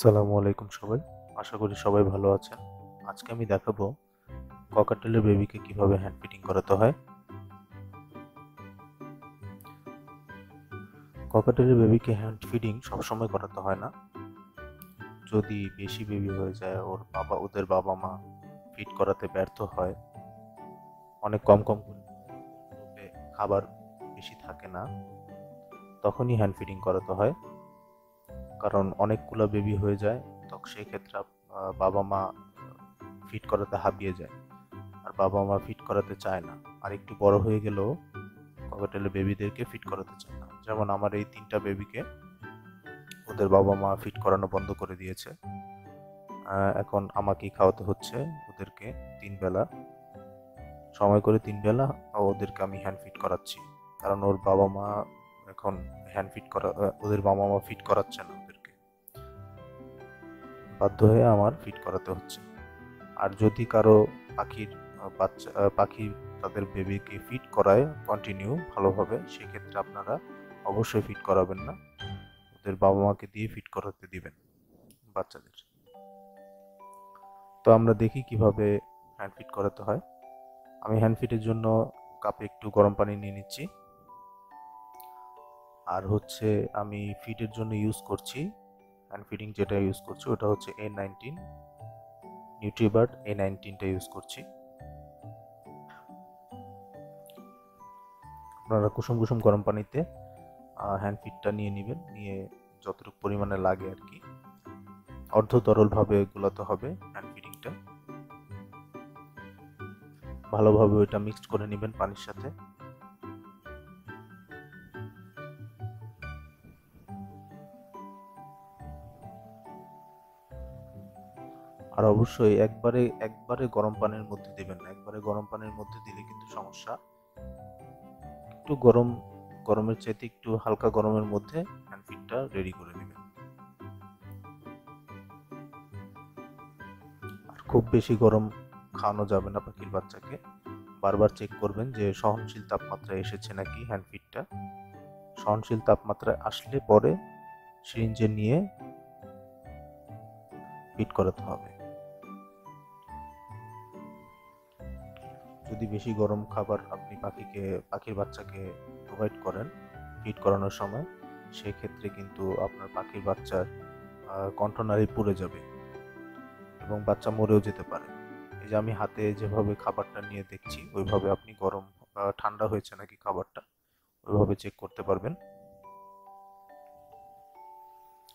আসসালামু আলাইকুম সবাই। আশা করি সবাই ভালো আছেন। আজকে আমি দেখাবো ককাটেলের বেবিকে কিভাবে হ্যান্ড ফিডিং করাতে হয়। ককাটেলের বেবিকে হ্যান্ড ফিডিং সবসময় করাতে হয় না। যদি বেশি বেবি হয়ে যায়, ওদের বাবা মা ফিড করাতে ব্যর্থ হয়, অনেক কম কম করে খাবার বেশি থাকে না, তখনই হ্যান্ড ফিডিং করাতে হয়। কারণ অনেকগুলো বেবি হয়ে যায়, তখন সেই ক্ষেত্রে বাবা মা ফিড করাতে হাঁপিয়ে যায়, আর বাবা মা ফিট করাতে চায় না। আর একটু বড় হয়ে গেলেও ককাটেলের বেবিদেরকে ফিট করাতে চায় না। যেমন আমার এই 3টা বেবিকে ওদের বাবা মা ফিট করানো বন্ধ করে দিয়েছে। এখন আমাকেই খাওয়াতে হচ্ছে ওদেরকে 3 বেলা, সময় করে 3 বেলা ওদেরকে আমি হ্যান্ড ফিট করাচ্ছি। কারণ ওর বাবা মা এখন ওদের বাবা মা ফিট করাচ্ছে না ওদেরকে, বাধ্য হয়ে আমার ফিট করাতে হচ্ছে। আর যদি কারো পাখি তাদের বেবিকে ফিট করায় কন্টিনিউ ভালোভাবে, সেক্ষেত্রে আপনারা অবশ্যই ফিট করাবেন না, ওদের বাবা মাকে দিয়ে ফিট করাতে দিবেন বাচ্চাদের। তো আমরা দেখি কিভাবে হ্যান্ড ফিট করাতে হয়। আমি হ্যান্ড ফিটের জন্য কাপে একটু গরম পানি নিয়ে নিচ্ছি। আর হচ্ছে আমি ফিটের জন্য ইউজ করছি, হ্যান্ড ফিডিং যেটা ইউজ করছি ওটা হচ্ছে A19 নিউট্রিবার্ড A19টা ইউজ করছি। আপনারা কুসুম কুসুম গরম পানিতে হ্যান্ড ফিডটা নিয়ে নেবেন, নিয়ে যতটুকু পরিমাণে লাগে আর কি, অর্ধ তরলভাবে গোলাতে হবে হ্যান্ড ফিডিংটা। ভালোভাবে ওইটা মিক্সড করে নেবেন পানির সাথে। আর অবশ্যই একবারে একবারে গরম পানির মধ্যে দিবেন না, একবারে গরম পানির মধ্যে দিলে কিন্তু সমস্যা। একটু গরমের চাইতে একটু হালকা গরমের মধ্যে হ্যান্ড ফিডটা রেডি করে নেবেন। আর খুব বেশি গরম খাওয়ানো যাবে না পাখির বাচ্চাকে। বারবার চেক করবেন যে সহনশীল তাপমাত্রায় এসেছে নাকি হ্যান্ড ফিডটা। সহনশীল তাপমাত্রায় আসলে পরে সিরিঞ্জে নিয়ে ফিড করাতে হবে। যদি বেশি গরম খাবার আপনি পাখির বাচ্চাকে প্রোভাইড করেন ফিড করানোর সময়, সেক্ষেত্রে কিন্তু আপনার পাখির বাচ্চার কণ্ঠনালী পুড়ে যাবে এবং বাচ্চা মরেও যেতে পারে। এই যে আমি হাতে যেভাবে খাবারটা নিয়ে দেখছি, ওইভাবে আপনি ঠান্ডা হয়েছে নাকি খাবারটা ওইভাবে চেক করতে পারবেন।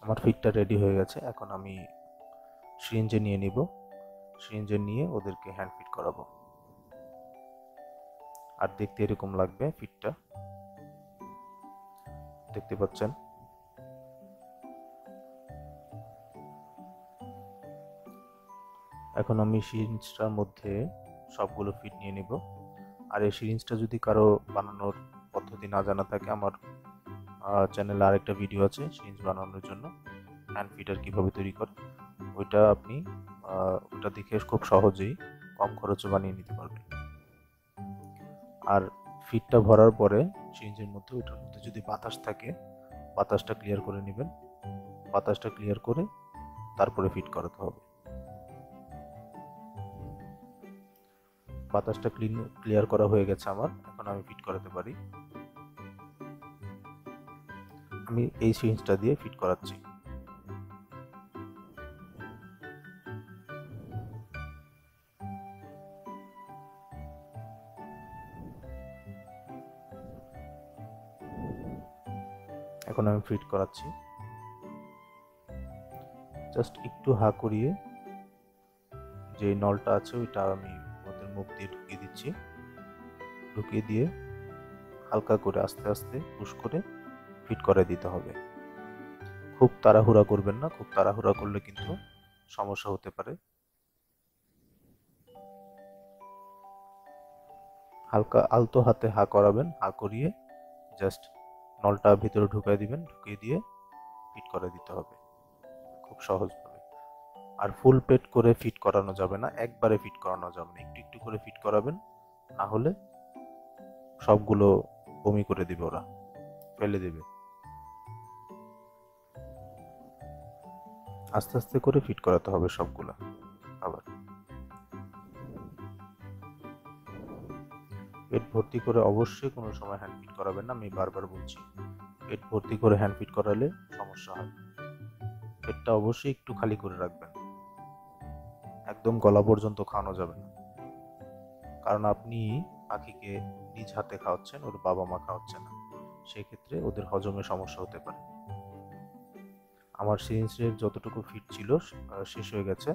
আমার ফিডটা রেডি হয়ে গেছে, এখন আমি সিরিঞ্জে নিয়ে নিব। সিরিঞ্জে নিয়ে ওদেরকে হ্যান্ড ফিড করাবো। আর দেখতে এরকম লাগবে ফিডটা, দেখতে পাচ্ছেন। এখন আমি সিরিঞ্জটার মধ্যে সবগুলো ফিড নিয়ে নিব। আর এই সিরিঞ্জটা যদি কারো বানানোর পদ্ধতি না জানা থাকে, আমার চ্যানেলে আরেকটা ভিডিও আছে সিরিঞ্জ বানানোর জন্য, হ্যান্ড ফিডার কিভাবে তৈরি করে। ওটা দেখে খুব সহজেই কম খরচে বানিয়ে নিতে পারবেন। আর ফিডটা ভরার পরে ওটার মধ্যে যদি বাতাস থাকে, বাতাসটা ক্লিয়ার করে নেবেন। বাতাসটা ক্লিয়ার করে তারপরে ফিড করাতে হবে। বাতাসটা ক্লিয়ার করা হয়ে গেছে আমার, এখন আমি ফিট করাতে পারি। আমি এই সিরিঞ্জটা দিয়ে ফিট করাচ্ছি। এখন আমি ফিট করাচ্ছি, জাস্ট একটু হা করিয়ে যে নলটা আছে ওইটা আমি ওদের মুখ দিয়ে ঢুকিয়ে দিচ্ছি। ঢুকিয়ে দিয়ে হালকা করে আস্তে আস্তে পুশ করে ফিট করে দিতে হবে। খুব তাড়াহুড়া করবেন না, খুব তাড়াহুড়া করলে কিন্তু সমস্যা হতে পারে। হালকা আলতো হাতে হা করাবেন, হা করিয়ে জাস্ট নলটা ভিতরে ঢুকিয়ে দিবেন, ঢুকিয়ে দিয়ে ফিট করে দিতে হবে খুব সহজভাবে। আর ফুল পেট করে ফিট করানো যাবে না, একবারে ফিট করানো যাবে না, একটু একটু করে ফিট করাবেন, না হলে সবগুলো বমি করে দিবে, ওরা ফেলে দেবে। আস্তে আস্তে করে ফিট করাতে হবে সবগুলা খাবার। পেট ভর্তি করে অবশ্যই কোনো সময় হ্যান্ড ফিট করাবেন না, আমি বারবার বলছি। পেট ভর্তি করে হ্যান্ড ফিট করালে সমস্যা হয়। পেটটা অবশ্যই একটু খালি করে রাখবেন, একদম গলা পর্যন্ত খাওয়ানো যাবে না, কারণ আপনি পাখিকে নিজ হাতে খাওয়াচ্ছেন, ওর বাবা মা খাওয়াচ্ছে না, সেক্ষেত্রে ওদের হজমে সমস্যা হতে পারে। আমার সিরিঞ্জের যতটুকু ফিট ছিল শেষ হয়ে গেছে।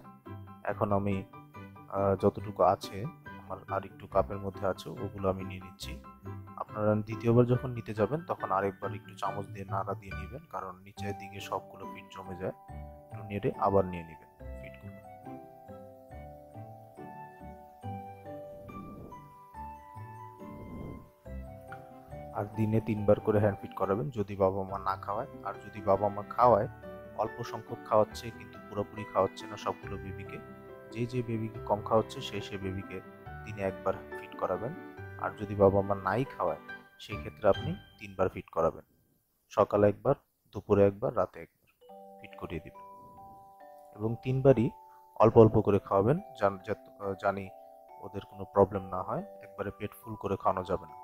এখন আমি যতটুকু আছে আমার আর একটু কাপের মধ্যে আছে, ওগুলো আমি নিয়ে নিচ্ছি। আপনারা দ্বিতীয়বার যখন নিতে যাবেন তখন আরেকবার একটু চামচ দিয়ে নাড়া দিয়ে নেবেন, কারণ নিচের দিকে সবগুলো ফিট জমে যায়। একটু নেড়ে আবার নিয়ে নেবেন ফিটগুলো। আর দিনে 3 বার করে হ্যান্ড ফিট করাবেন যদি বাবা মা না খাওয়ায়। আর যদি বাবা মা খাওয়ায়, অল্প সংখ্যক খাওয়াচ্ছে কিন্তু পুরোপুরি খাওয়াচ্ছে না সবগুলো বেবিকে, যে বেবিকে কম খাওয়াচ্ছে সেই বেবিকে দিনে 1বার ফিট করাবেন। আর যদি বাবা মা নাই খাওয়ায়, সেই ক্ষেত্রে আপনি 3বার ফিট করাবেন। সকালে 1বার, দুপুরে 1বার, রাতে 1বার ফিট করিয়ে দিবেন। এবং 3বারই অল্প অল্প করে খাওয়াবেন, জানি ওদের কোনো প্রবলেম না হয়। একবারে পেট ফুল করে খাওয়ানো যাবে না।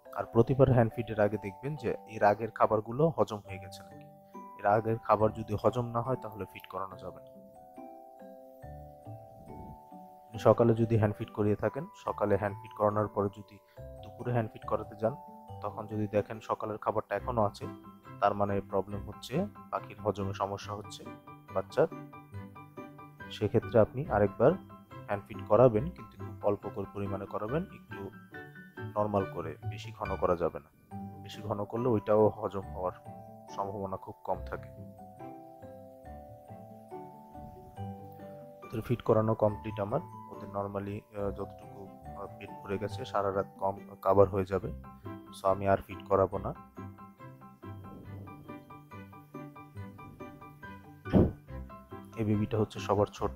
আর প্রতিবার হ্যান্ড ফিডের আগে দেখবেন যে এর আগের খাবারগুলো হজম হয়ে গেছে নাকি। এর আগের খাবার যদি হজম না হয় তাহলে ফিড করানো যাবে না। সকালে যদি হ্যান্ড ফিড করিয়ে থাকেন, সকালে হ্যান্ড ফিড করানোর পরে যদি দুপুরে হ্যান্ড ফিড করাতে যান, তখন যদি দেখেন সকালের খাবারটা এখনো আছে, তার মানে প্রবলেম হচ্ছে, পাখির হজমে সমস্যা হচ্ছে বাচ্চার। সেক্ষেত্রে আপনি আরেকবার হ্যান্ড ফিড করাবেন, কিন্তু খুব অল্প করে পরিমাণে করাবেন, একটু নর্মাল করে, বেশি ঘন করা যাবে না। বেশি ঘন করলে ওইটাও হজম হওয়ার সম্ভাবনা খুব কম থাকে। ওদের ফিট করানো কমপ্লিট আমার। ওদের নর্মালি যতটুকু পেট ভরে গেছে, সারা রাত কম কাভার হয়ে যাবে, সো আমি আর ফিট করাবো না। এই বেবিটা হচ্ছে সবার ছোট।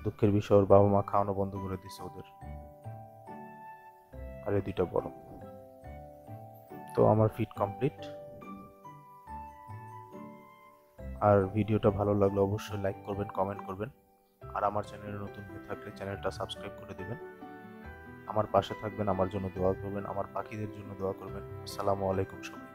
দুঃখের বিষয়, ওর বাবা মা খাওয়ানো বন্ধ করে দিছে ওদের। আর এই দুইটা বড়। তো আমার ফিট কমপ্লিট। আর ভিডিওটা ভালো লাগলে অবশ্যই লাইক করবেন, কমেন্ট করবেন। আর আমার চ্যানেলে নতুন হয়ে থাকলে চ্যানেলটা সাবস্ক্রাইব করে দিবেন। আমার পাশে থাকবেন, আমার জন্য দোয়া করবেন, আমার পাখিদের জন্য দোয়া করবেন। আসসালামু আলাইকুম সবাই।